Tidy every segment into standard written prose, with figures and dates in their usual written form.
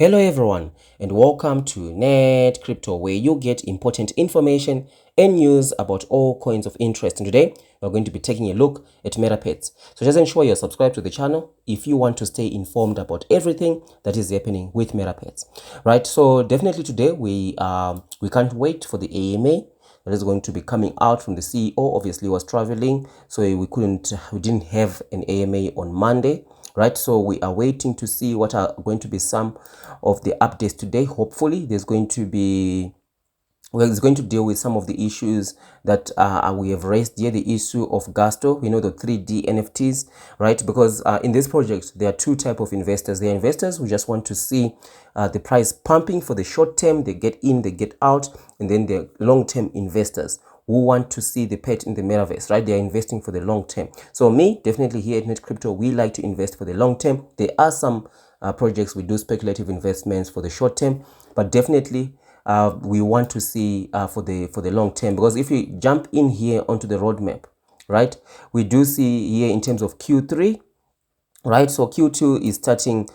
Hello everyone and welcome to Net Crypto, where you get important information and news about all coins of interest. And today we're going to be taking a look at Metapets. So just ensure you're subscribed to the channel if you want to stay informed about everything that is happening with Metapets. Right, so definitely today we can't wait for the AMA that is going to be coming out from the CEO. Obviously was traveling, so we didn't have an AMA on Monday, right? So we are waiting to see what are going to be some of the updates today. Hopefully there's going to be it's going to deal with some of the issues that we have raised here. The issue of Gasto, the 3D NFTs, right? Because in this project, there are two types of investors. There are investors who just want to see the price pumping for the short term. They get in, they get out. And then there are long-term investors who want to see the pet in the metaverse, right? They are investing for the long term. So me, definitely here at Net Crypto, we like to invest for the long term. There are some projects we do speculative investments for the short term, but definitely we want to see for the long term, because if you jump in here onto the roadmap, right, we do see here in terms of Q3, right? So Q2 is starting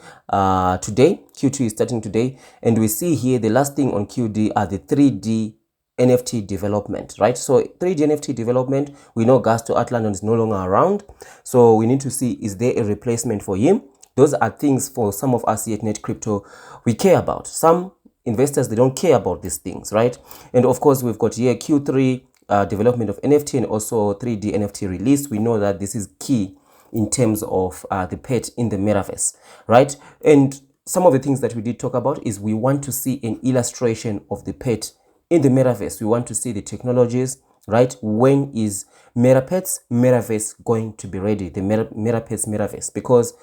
today, and we see here the last thing on QD are the 3D NFT development, right? So 3D NFT development, we know Gasto Atlandon is no longer around, so we need to see, is there a replacement for him? Those are things for some of us here at Net Crypto we care about. Some investors, they don't care about these things, right? And of course, we've got here Q3 development of NFT and also 3D NFT release. We know that this is key in terms of the pet in the metaverse, right? And some of the things that we did talk about is we want to see an illustration of the pet in the metaverse. We want to see the technologies, right? When is Metapets metaverse going to be ready? The Metapets metaverse, because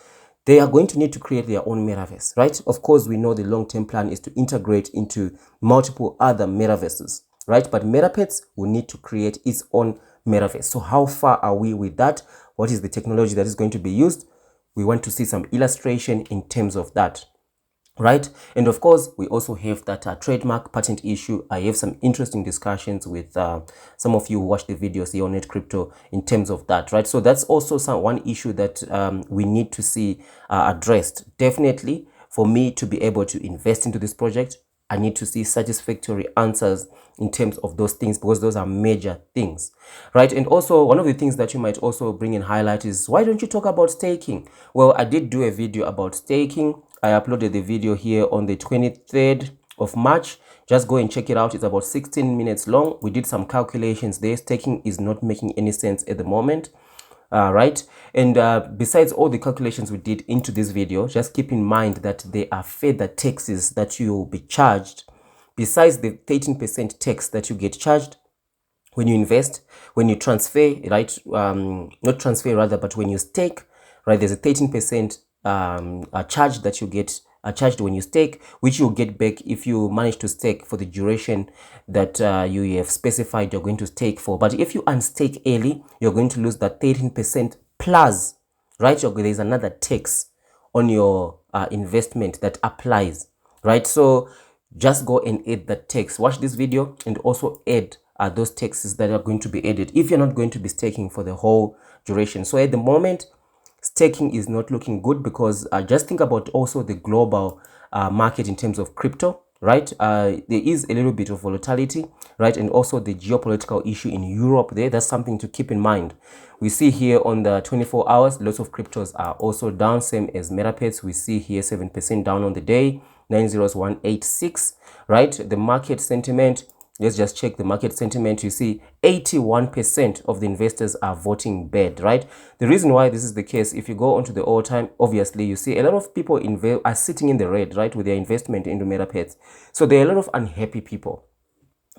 they are going to need to create their own metaverse, right? Of course, we know the long-term plan is to integrate into multiple other metaverses, right? But Metapets will need to create its own metaverse. So how far are we with that? What is the technology that is going to be used? We want to see some illustration in terms of that, right? And of course, we also have that trademark patent issue. I have some interesting discussions with some of you who watch the videos here on Net Crypto in terms of that, right? So that's also one issue that we need to see addressed. Definitely, for me to be able to invest into this project, I need to see satisfactory answers in terms of those things, because those are major things, right? And also, one of the things that you might also bring in highlight is, why don't you talk about staking? Well, I did do a video about staking. I uploaded the video here on the 23rd of March. Just go and check it out. It's about 16 minutes long. We did some calculations there. Staking is not making any sense at the moment. Right, and besides all the calculations we did into this video, just keep in mind that there are further taxes that you will be charged besides the 13% tax that you get charged when you invest, when you transfer, right? Not transfer rather, but when you stake, right? There's a 13% charge that you get charged when you stake, which you'll get back if you manage to stake for the duration that you have specified you're going to stake for. But if you unstake early, you're going to lose that 13% plus, right? There's another tax on your investment that applies, right? So just go and add that tax. Watch this video and also add those taxes that are going to be added if you're not going to be staking for the whole duration. So at the moment, staking is not looking good, because just think about also the global market in terms of crypto, right? There is a little bit of volatility, right? And also the geopolitical issue in Europe there, that's something to keep in mind. We see here on the 24 hours, lots of cryptos are also down, same as Metapets. We see here 7% down on the day, 90186, right? The market sentiment, let's just check the market sentiment. You see 81% of the investors are voting bad, right? The reason why this is the case, if you go onto the all time, obviously you see a lot of people are sitting in the red, right, with their investment into Metapets. So there are a lot of unhappy people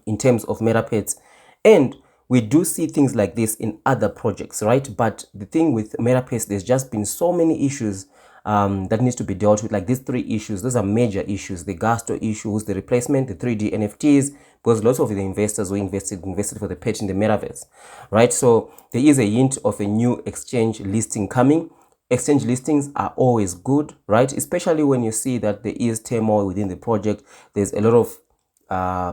in terms of Metapets, and we do see things like this in other projects, right? But the thing with Metapets, there's just been so many issues that needs to be dealt with, like these three issues. Those are major issues: the Gasto issues, the replacement, the 3D NFTs, because lots of the investors who invested for the pet in the metaverse, right? So there is a hint of a new exchange listing coming. Exchange listings are always good, right? Especially when you see that there is turmoil within the project. There's a lot of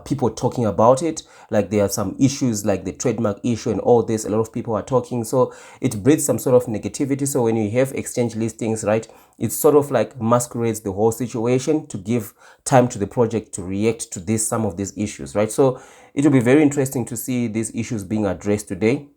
people talking about it. Like there are some issues like the trademark issue and all this. A lot of people are talking, so it breeds some sort of negativity. So when you have exchange listings, right, it sort of like masquerades the whole situation to give time to the project to react to some of these issues, right? So it will be very interesting to see these issues being addressed today.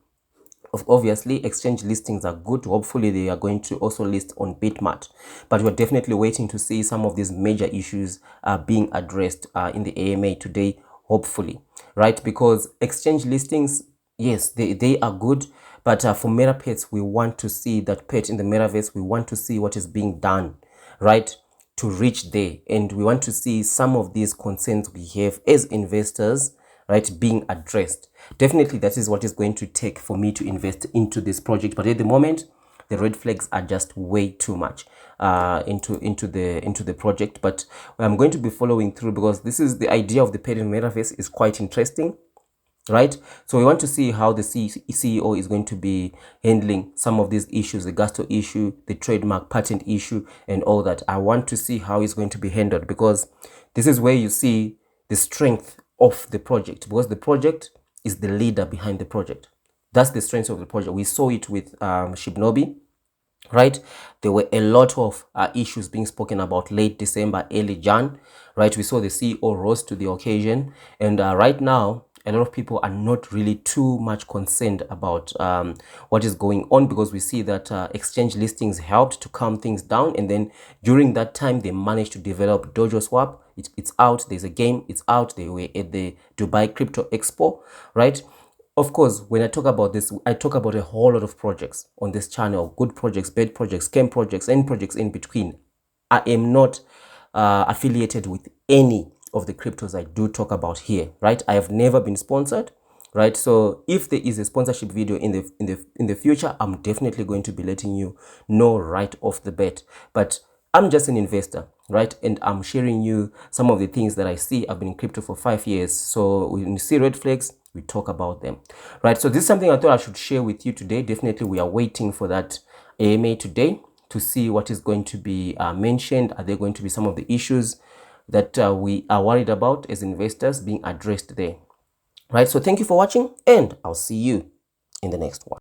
Obviously, exchange listings are good. Hopefully, they are going to also list on Bitmart. But we're definitely waiting to see some of these major issues being addressed in the AMA today, hopefully, right? Because exchange listings, yes, they are good. But for Metapets, we want to see that pet in the metaverse. We want to see what is being done, right, to reach there. And we want to see some of these concerns we have as investors, right, being addressed. Definitely that is what is going to take for me to invest into this project. But at the moment, the red flags are just way too much into the project. But I'm going to be following through, because this is the idea of the paid metaverse is quite interesting, right? So we want to see how the CEO is going to be handling some of these issues, the Gusto issue, the trademark patent issue, and all that. I want to see how it's going to be handled, because this is where you see the strength of the project, because the project is the leader behind the project. That's the strength of the project. We saw it with Shibnobi, right? There were a lot of issues being spoken about late December, early Jan, right? We saw the CEO rose to the occasion, and right now a lot of people are not really too much concerned about what is going on, because we see that exchange listings helped to calm things down, and then during that time they managed to develop Dojo Swap. It's out, there's a game, it's out. They were at the Dubai Crypto Expo, right? Of course, when I talk about this, I talk about a whole lot of projects on this channel: good projects, bad projects, scam projects, and projects in between. I am not affiliated with any of the cryptos I do talk about here, right? I have never been sponsored, right? So if there is a sponsorship video in the future, I'm definitely going to be letting you know right off the bat. But I'm just an investor, right? And I'm sharing you some of the things that I see. I've been in crypto for 5 years. So when you see red flags, we talk about them, right? So this is something I thought I should share with you today. Definitely, we are waiting for that AMA today to see what is going to be mentioned. Are there going to be some of the issues that we are worried about as investors being addressed there, right? So thank you for watching, and I'll see you in the next one.